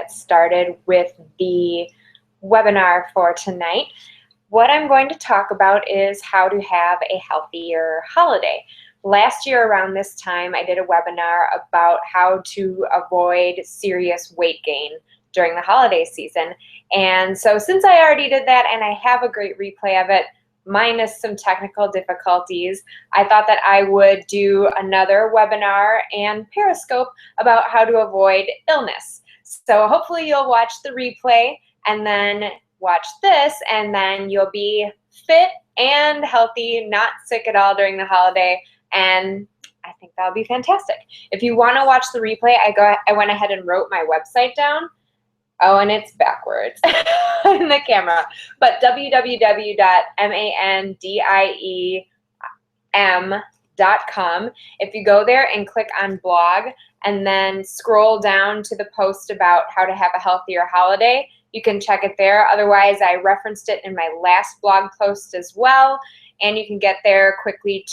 get started with the webinar for tonight. What I'm going to talk about is how to have a healthier holiday. Last year around this time, I did a webinar about how to avoid serious weight gain during the holiday season. And so since I already did that and I have a great replay of it, minus some technical difficulties, I thought that I would do another webinar and Periscope about how to avoid illness. So hopefully you'll watch the replay and then watch this, and then you'll be fit and healthy, not sick at all during the holiday, and I think that'll be fantastic. If you want to watch the replay, I went ahead and wrote my website down. Oh, and it's backwards in the camera, but www.mandiem.com. If you go there and click on blog and then scroll down to the post about how to have a healthier holiday, you can check it there. Otherwise, I referenced it in my last blog post as well, and you can get there quickly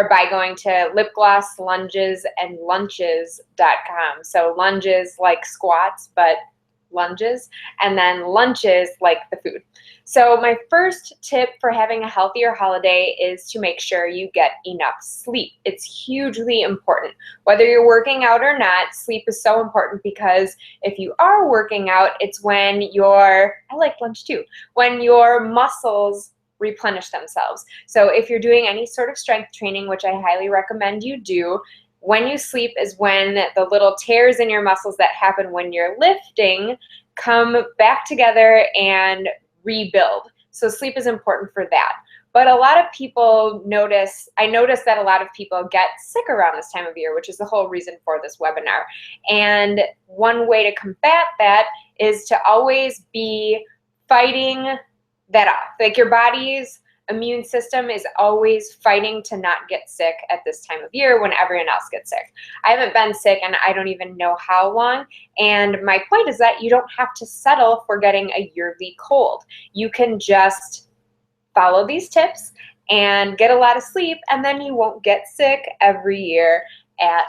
by going to lipgloss.lunges.com. So lunges like squats, but lunges, and then lunches like the food. So my first tip for having a healthier holiday is to make sure you get enough sleep. It's hugely important. Whether you're working out or not, sleep is so important, because if you are working out, it's when I like lunch too, when your muscles replenish themselves. So if you're doing any sort of strength training, which I highly recommend you do, when you sleep is when the little tears in your muscles that happen when you're lifting come back together and rebuild. So sleep is important for that. But a lot of people I notice that a lot of people get sick around this time of year, which is the whole reason for this webinar. And one way to combat that is to always be fighting that off. Like, your body's immune system is always fighting to not get sick at this time of year when everyone else gets sick. I haven't been sick and I don't even know how long, and my point is that you don't have to settle for getting a yearly cold. You can just follow these tips and get a lot of sleep, and then you won't get sick every year at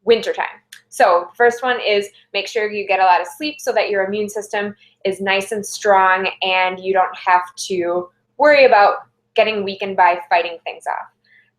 wintertime. So first one is make sure you get a lot of sleep so that your immune system is nice and strong and you don't have to worry about getting weakened by fighting things off.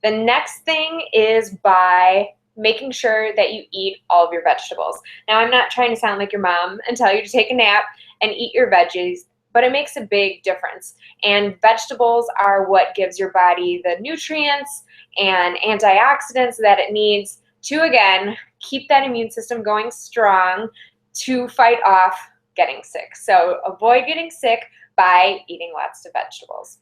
The next thing is by making sure that you eat all of your vegetables. Now, I'm not trying to sound like your mom and tell you to take a nap and eat your veggies, but it makes a big difference. And vegetables are what gives your body the nutrients and antioxidants that it needs to, again, keep that immune system going strong to fight off getting sick. So avoid getting sick by eating lots of vegetables.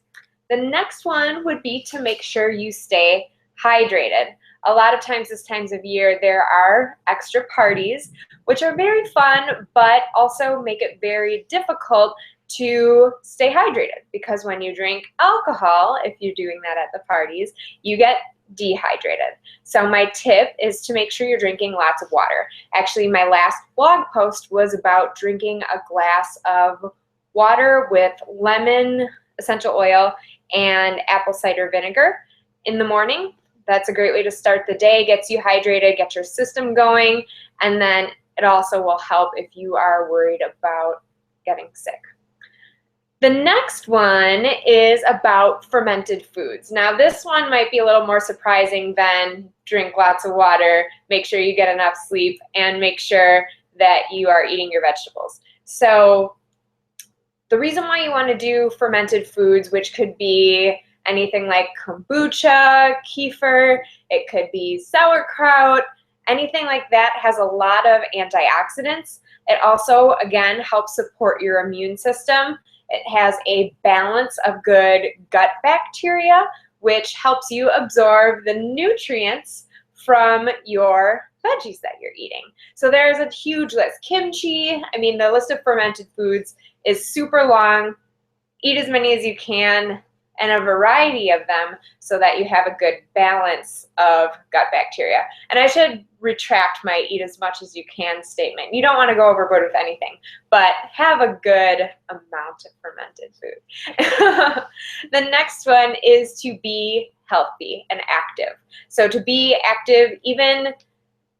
The next one would be to make sure you stay hydrated. A lot of times this times of year there are extra parties, which are very fun, but also make it very difficult to stay hydrated, because when you drink alcohol, if you're doing that at the parties, you get dehydrated. So my tip is to make sure you're drinking lots of water. Actually, my last blog post was about drinking a glass of water with lemon essential oil and apple cider vinegar in the morning. That's a great way to start the day, gets you hydrated, gets your system going, and then it also will help if you are worried about getting sick. The next one is about fermented foods. Now, this one might be a little more surprising than drink lots of water, make sure you get enough sleep, and make sure that you are eating your vegetables. So the reason why you want to do fermented foods, which could be anything like kombucha, kefir, it could be sauerkraut, anything like that has a lot of antioxidants. It also, again, helps support your immune system. It has a balance of good gut bacteria, which helps you absorb the nutrients from your veggies that you're eating. So there's a huge list. Kimchi, I mean, the list of fermented foods is super long. Eat as many as you can, and a variety of them, so that you have a good balance of gut bacteria. And I should retract my eat as much as you can statement. You don't want to go overboard with anything, but have a good amount of fermented food. The next one is to be healthy and active. So to be active, even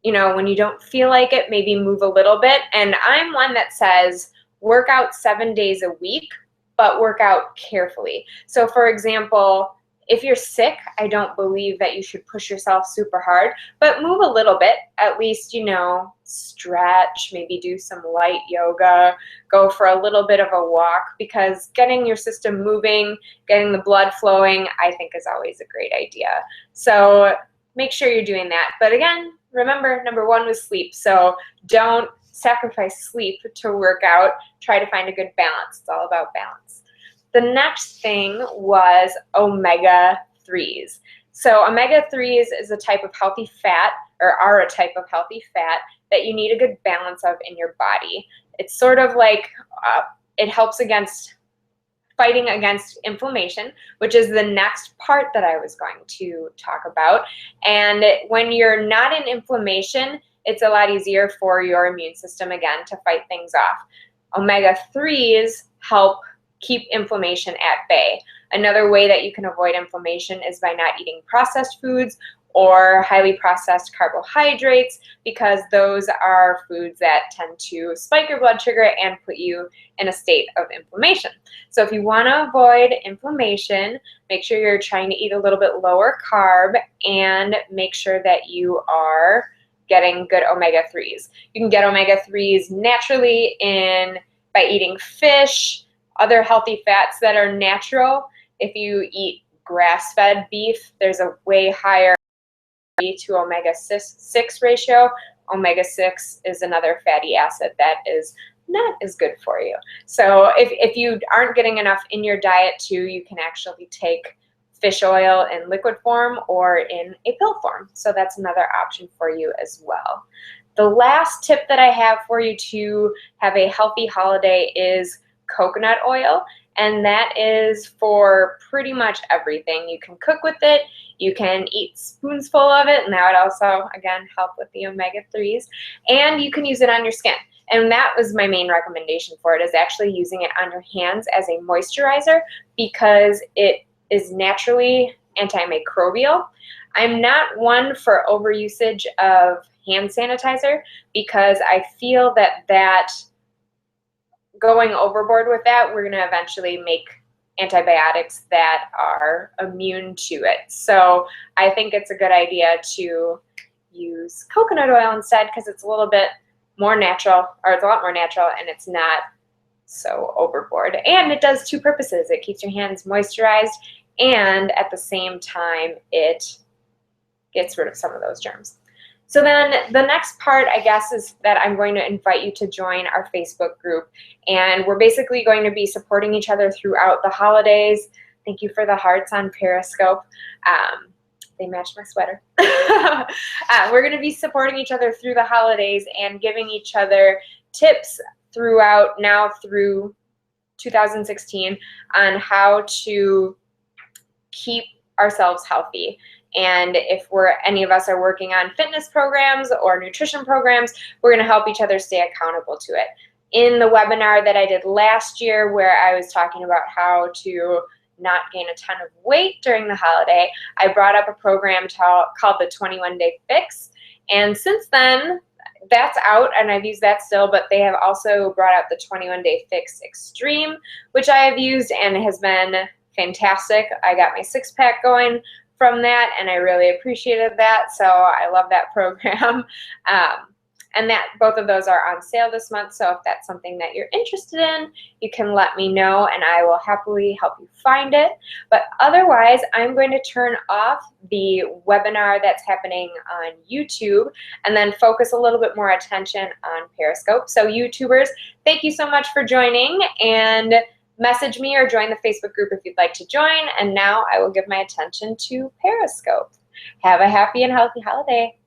you know, when you don't feel like it, maybe move a little bit. And I'm one that says work out 7 days a week, but work out carefully. So for example, if you're sick, I don't believe that you should push yourself super hard, but move a little bit, at least, you know, stretch, maybe do some light yoga, go for a little bit of a walk, because getting your system moving, getting the blood flowing, I think is always a great idea. So make sure you're doing that. But again, remember, number one was sleep. So don't sacrifice sleep to work out. Try to find a good balance. It's all about balance. The next thing was omega-3s. So omega-3s is a type of healthy fat, or are a type of healthy fat that you need a good balance of in your body. It's sort of like it helps fighting against inflammation, which is the next part that I was going to talk about. And when you're not in inflammation, it's a lot easier for your immune system, again, to fight things off. Omega-3s help keep inflammation at bay. Another way that you can avoid inflammation is by not eating processed foods or highly processed carbohydrates, because those are foods that tend to spike your blood sugar and put you in a state of inflammation. So if you want to avoid inflammation, make sure you're trying to eat a little bit lower carb and make sure that you are getting good omega-3s. You can get omega-3s naturally by eating fish, other healthy fats that are natural. If you eat grass-fed beef, there's a way higher to omega-6 ratio. Omega-6 is another fatty acid that is not as good for you. So if you aren't getting enough in your diet too, you can actually take fish oil in liquid form or in a pill form. So that's another option for you as well. The last tip that I have for you to have a healthy holiday is coconut oil, and that is for pretty much everything. You can cook with it, you can eat spoonsful of it, and that would also, again, help with the omega-3s, and you can use it on your skin. And that was my main recommendation for it, is actually using it on your hands as a moisturizer, because it is naturally antimicrobial. I'm not one for overusage of hand sanitizer, because I feel that going overboard with that, we're going to eventually make antibiotics that are immune to it. So I think it's a good idea to use coconut oil instead, because it's a little bit more natural, or it's a lot more natural, and it's not so overboard. And it does two purposes. It keeps your hands moisturized, and at the same time, it gets rid of some of those germs. So then the next part, I guess, is that I'm going to invite you to join our Facebook group. And we're basically going to be supporting each other throughout the holidays. Thank you for the hearts on Periscope. They match my sweater. We're going to be supporting each other through the holidays and giving each other tips throughout now through 2016 on how to keep ourselves healthy. And if any of us are working on fitness programs or nutrition programs, we're going to help each other stay accountable to it. In the webinar that I did last year, where I was talking about how to not gain a ton of weight during the holiday, I brought up a program called the 21-Day Fix. And since then, that's out, and I've used that still, but they have also brought out the 21-Day Fix Extreme, which I have used and has been fantastic. I got my six-pack going from that, and I really appreciated that, so I love that program. And that both of those are on sale this month, so if that's something that you're interested in, you can let me know, and I will happily help you find it. But otherwise, I'm going to turn off the webinar that's happening on YouTube and then focus a little bit more attention on Periscope. So YouTubers, thank you so much for joining, and message me or join the Facebook group if you'd like to join. And now I will give my attention to Periscope. Have a happy and healthy holiday.